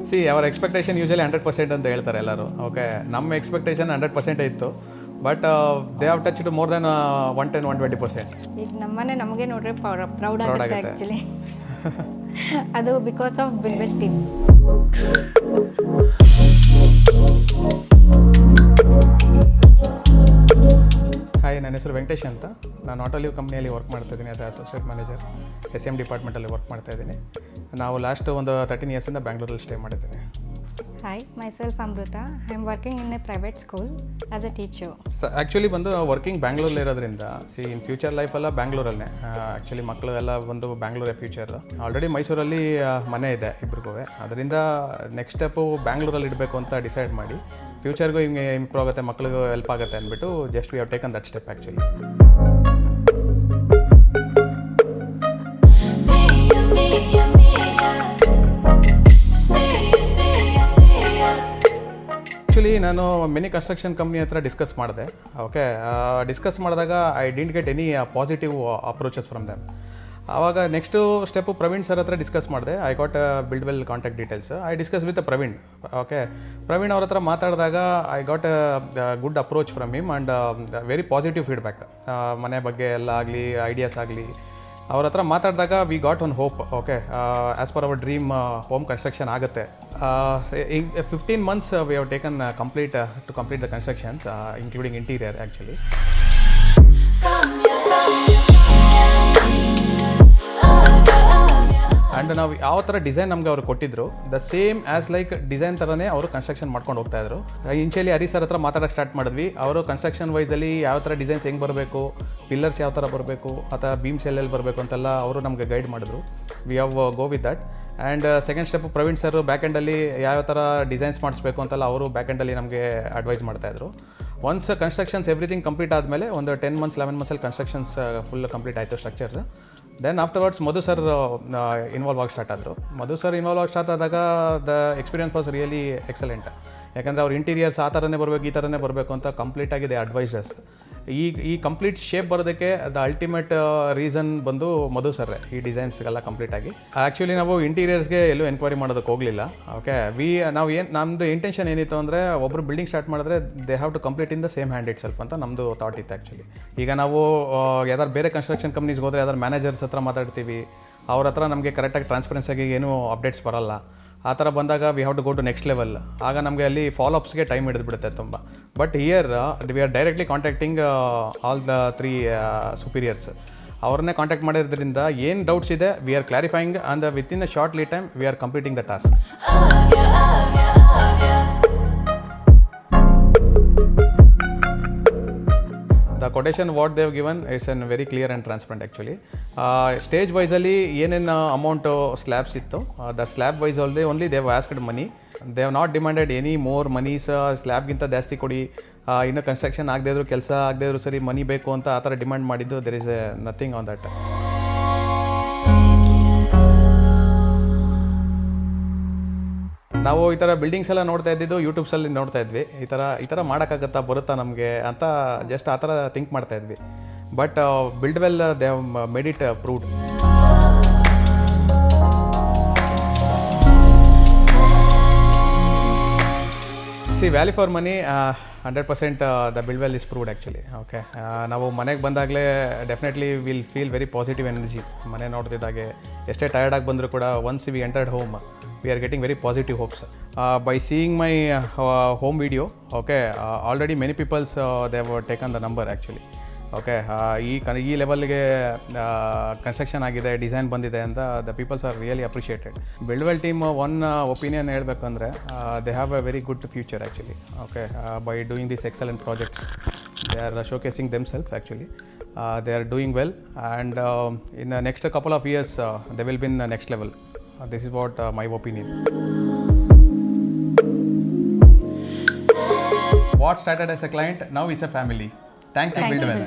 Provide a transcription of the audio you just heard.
C hour expectation usually 100% ಅಂತ ಹೇಳ್ತಾರೆ ಎಲ್ಲರೂ. ಓಕೆ, ನಮ್ಮ ಎಕ್ಸ್ಪೆಕ್ಟೇಷನ್ 100% ಇತ್ತು, but they have touch to more than 110-120%. ಈಗ ನಮ್ಮನೆ ನಮಗೆ ನೋಡ್ರೆ ಪ್ರೌಡ್ ಆಗುತ್ತೆ ಆ್ಯಕ್ಚುಲಿ. ಅದು because of Buildwell team. Hi, ನನ್ನ ಹೆಸರು ವೆಂಕಟೇಶ್ ಅಂತ. ನಾನು ಆಟೋಲಿವ್ ಕಂಪ್ನಿಯಲ್ಲಿ ವರ್ಕ್ ಮಾಡ್ತಾಯಿದ್ದೀನಿ ಆಸ್ ಅಸೋಸಿಯೇಟ್ ಮ್ಯಾನೇಜರ್. SM ಡಿಪಾರ್ಟ್ಮೆಂಟಲ್ಲಿ ವರ್ಕ್ ಮಾಡ್ತಾಯಿದ್ದೀನಿ. ನಾವು ಲಾಸ್ಟ್ ಒಂದು 13 ಇಯರ್ಸಿಂದ ಬ್ಯಾಂಗ್ಳೂರಲ್ಲಿ ಸ್ಟೇ ಮಾಡಿದ್ದೀನಿ. Hi, myself Amruta. I am working in a private school as a teacher. Actually ಬಂದು ವರ್ಕಿಂಗ್ ಬ್ಯಾಂಗ್ಳೂರಲ್ಲಿ ಇರೋದ್ರಿಂದ ಇನ್ ಫ್ಯೂಚರ್ ಲೈಫೆಲ್ಲ ಬ್ಯಾಂಗ್ಳೂರಲ್ಲೇ. ಆ್ಯಕ್ಚುಲಿ ಮಕ್ಕಳು ಎಲ್ಲ ಬಂದು ಬ್ಯಾಂಗ್ಳೂರೇ ಫ್ಯೂಚರ್. ಆಲ್ರೆಡಿ ಮೈಸೂರಲ್ಲಿ ಮನೆ ಇದೆ ಇಬ್ರಿಗೂ. ಅದರಿಂದ ನೆಕ್ಸ್ಟ್ ಸ್ಟೆಪ್ಪು ಬ್ಯಾಂಗ್ಳೂರಲ್ಲಿ ಇಡಬೇಕು ಅಂತ ಡಿಸೈಡ್ ಮಾಡಿ ಫ್ಯೂಚರ್ಗೂ ಹಿಂಗೆ ಇಂಪ್ರೂವ್ ಆಗುತ್ತೆ, ಮಕ್ಕಳಿಗೂ ಹೆಲ್ಪ್ ಆಗುತ್ತೆ ಅಂದ್ಬಿಟ್ಟು just we have taken that step actually. Actually ನಾನು ಮಿನಿ ಕನ್ಸ್ಟ್ರಕ್ಷನ್ ಕಂಪ್ನಿ ಹತ್ರ ಡಿಸ್ಕಸ್ ಮಾಡಿದೆ. ಓಕೆ, ಡಿಸ್ಕಸ್ ಮಾಡಿದಾಗ I didn't get any positive approaches from them. ಆವಾಗ ನೆಕ್ಸ್ಟು ಸ್ಟೆಪ್ಪು ಪ್ರವೀಣ್ ಸರ್ ಹತ್ರ ಡಿಸ್ಕಸ್ ಮಾಡಿದೆ. I got Buildwell contact details. I discuss with Praveen. Okay, Praveen ಅವ್ರ ಹತ್ರ ಮಾತಾಡಿದಾಗ I got good approach from him and very positive feedback. ಮನೆ ಬಗ್ಗೆ ಎಲ್ಲ ಆಗಲಿ, ಐಡಿಯಾಸ್ ಆಗಲಿ, ಅವ್ರ ಹತ್ರ ಮಾತಾಡಿದಾಗ we got one hope. Okay, as per our dream home construction ಆಗುತ್ತೆ. 15 months we have taken to complete the constructions including interior actually. And ನಾವು ಯಾವ ಥರ ಡಿಸೈನ್ ನಮಗೆ ಅವರು ಕೊಟ್ಟಿದ್ರು, the same as like design ಥರನೇ ಅವರು ಕನ್ಸ್ಟ್ರಕ್ಷನ್ ಮಾಡ್ಕೊಂಡು ಹೋಗ್ತಾಯಿದ್ರು. ಇನ್ಶಿಯಲಿ ಹರಿ ಸರ್ ಹತ್ರ ಮಾತಾಡೋಕ್ಕೆ ಸ್ಟಾರ್ಟ್ ಮಾಡಿದ್ವಿ. ಅವರು ಕನ್ಸ್ಟ್ರಕ್ಷನ್ ವೈಸಲ್ಲಿ ಯಾವ ಥರ ಡಿಸೈನ್ಸ್ ಹೆಂಗೆ ಬರಬೇಕು, ಪಿಲ್ಲರ್ಸ್ ಯಾವ ಥರ ಬರಬೇಕು, ಅಥವಾ ಬೀಮ್ಸ್ ಎಲ್ಲೆಲ್ಲಿ ಬರಬೇಕು ಅಂತೆಲ್ಲ ಅವರು ನಮಗೆ ಗೈಡ್ ಮಾಡಿದ್ರು. We have go with that. And second step Praveen sir ಬ್ಯಾಕೆಂಡಲ್ಲಿ ಯಾವ ಥರ ಡಿಸೈನ್ಸ್ ಮಾಡಿಸ್ಬೇಕು ಅಂತೆಲ್ಲ ಅವರು ಬ್ಯಾಕೆಂಡಲ್ಲಿ ನಮಗೆ ಅಡ್ವೈಸ್ ಮಾಡ್ತಾಯಿದ್ರು. ಒನ್ಸ್ ಕನ್ಸ್ಟ್ರಕ್ಷನ್ಸ್ ಎವ್ರಿಥಿಂಗ್ ಕಂಪ್ಲೀಟ್ ಆದಮೇಲೆ ಒಂದು 10 months 11 monthsಲ್ಲಿ ಕನ್ಸ್ಟ್ರಕ್ಷನ್ಸ್ ಫುಲ್ ಕಂಪ್ಲೀಟ್ ಆಯಿತು ಸ್ಟ್ರಕ್ಚರ್. ದೆನ್ ಆಫ್ಟರ್ವರ್ಡ್ಸ್ ಮಧು ಸರ್ ಇನ್ವಾಲ್ವ್ ಆಗಿ ಸ್ಟಾರ್ಟ್ ಆದರು. ಮಧು ಸರ್ ಇನ್ವಾಲ್ವ್ ಆಗಿ ಸ್ಟಾರ್ಟ್ ಆದಾಗ the experience was really excellent. ಯಾಕಂದರೆ ಅವ್ರ ಇಂಟೀರಿಯರ್ಸ್ ಆ ಥರನೇ ಬರಬೇಕು, ಈ ಥರನೇ ಬರಬೇಕು ಅಂತ ಕಂಪ್ಲೀಟಾಗಿದೆ ಅಡ್ವೈಸಸ್. ಈ ಕಂಪ್ಲೀಟ್ ಶೇಪ್ ಬರೋದಕ್ಕೆ ದ ಅಲ್ಟಿಮೇಟ್ ರೀಸನ್ ಬಂದು ಮಧು ಸರ್ರೆ, ಈ ಡಿಸೈನ್ಸ್ಗೆಲ್ಲ ಕಂಪ್ಲೀಟಾಗಿ. ಆ್ಯಕ್ಚುಲಿ ನಾವು ಇಂಟೀರಿಯರ್ಸ್ಗೆ ಎಲ್ಲೂ ಎನ್ಕ್ವೈರಿ ಮಾಡೋದಕ್ಕೆ ಹೋಗಲಿಲ್ಲ. ಓಕೆ, ನಾವು ನಮ್ಮದು ಇಂಟೆನ್ಷನ್ ಏನಿತ್ತು ಅಂದರೆ ಒಬ್ಬರು ಬಿಲ್ಡಿಂಗ್ ಸ್ಟಾರ್ಟ್ ಮಾಡಿದ್ರೆ they have to complete in the same hand itself ಅಂತ ನಮ್ಮದು ಥಾಟ್ ಇತ್ತು ಆ್ಯಕ್ಚುಲಿ. ಈಗ ನಾವು ಯಾವ್ದಾರು ಬೇರೆ ಕನ್ಸ್ಟ್ರಕ್ಷನ್ ಕಂಪ್ನೀಸ್ಗೆ ಹೋದರೆ ಯಾವ್ದಾರು ಮ್ಯಾನೇಜರ್ಸ್ ಹತ್ರ ಮಾತಾಡ್ತೀವಿ, ಅವ್ರ ಹತ್ರ ನಮಗೆ ಕರೆಕ್ಟಾಗಿ ಟ್ರಾನ್ಸ್ಪರೆನ್ಸಿಯಾಗಿ ಏನೂ ಅಪ್ಡೇಟ್ಸ್ ಬರೋಲ್ಲ. ಆ ಥರ ಬಂದಾಗ we have to go to next level. ಆಗ ನಮಗೆ ಅಲ್ಲಿ ಫಾಲೋಅಪ್ಸ್ಗೆ ಟೈಮ್ ಹಿಡಿದ್ಬಿಡುತ್ತೆ ತುಂಬ. But here we are directly contacting all the 3 superiors. ಅವ್ರನ್ನೇ ಕಾಂಟ್ಯಾಕ್ಟ್ ಮಾಡಿರೋದ್ರಿಂದ ಏನು ಡೌಟ್ಸ್ ಇದೆ we are clarifying and within a short lead time we are completing the task. The quotation what they have given is very clear and transparent actually. Stage ವೈಸಲ್ಲಿ ಏನೇನು amount slabs ಇತ್ತು, the slab wise only they have asked money. They have not demanded any more monies. ಸ್ಲ್ಯಾಬ್ಗಿಂತ ಜಾಸ್ತಿ ಕೊಡಿ, ಇನ್ನೂ construction ಆಗದೇ ಇದ್ರು, ಕೆಲಸ ಆಗದೇ ಇದ್ರು ಸರಿ, ಮನಿ ಬೇಕು ಅಂತ ಆ ಥರ ಡಿಮ್ಯಾಂಡ್ ಮಾಡಿದ್ದು there is nothing on that. ನಾವು ಈ ಥರ ಬಿಲ್ಡಿಂಗ್ಸ್ ಎಲ್ಲ ನೋಡ್ತಾ ಇದ್ದಿದ್ದು ಯೂಟ್ಯೂಬ್ಸಲ್ಲಿ ನೋಡ್ತಾ ಇದ್ವಿ. ಈ ಥರ ಮಾಡೋಕ್ಕಾಗತ್ತಾ, ಬರುತ್ತಾ ನಮಗೆ ಅಂತ ಜಸ್ಟ್ ಆ ಥರ ಥಿಂಕ್ ಮಾಡ್ತಾ ಇದ್ವಿ. But Buildwell they have made it proved. See value for money 100% the Buildwell is proved actually. Okay, ನಾವು ಮನೆಗೆ ಬಂದಾಗಲೇ definitely will feel very positive energy. ಮನೆ ನೋಡ್ತಿದ್ದಾಗೆ ಎಷ್ಟೇ ಟಯರ್ಡಾಗಿ ಬಂದರೂ ಕೂಡ once we entered home we are getting very positive hopes. By seeing my home video, okay, already many people's they have taken the number actually. Okay, ಈ ಲೆವೆಲ್ಗೆ construction ಆಗಿದೆ, design ಬಂದಿದೆ ಅಂತ the peoples are really appreciated. Buildwell team one opinion ಹೇಳಬೇಕಂದ್ರೆ they have a very good future actually. Okay, by doing this excellent projects they are showcasing themselves actually. They are doing well and in the next couple of years they will be in the next level. This is what my opinion. What started as a client now is a family. Thank you, Buildwell.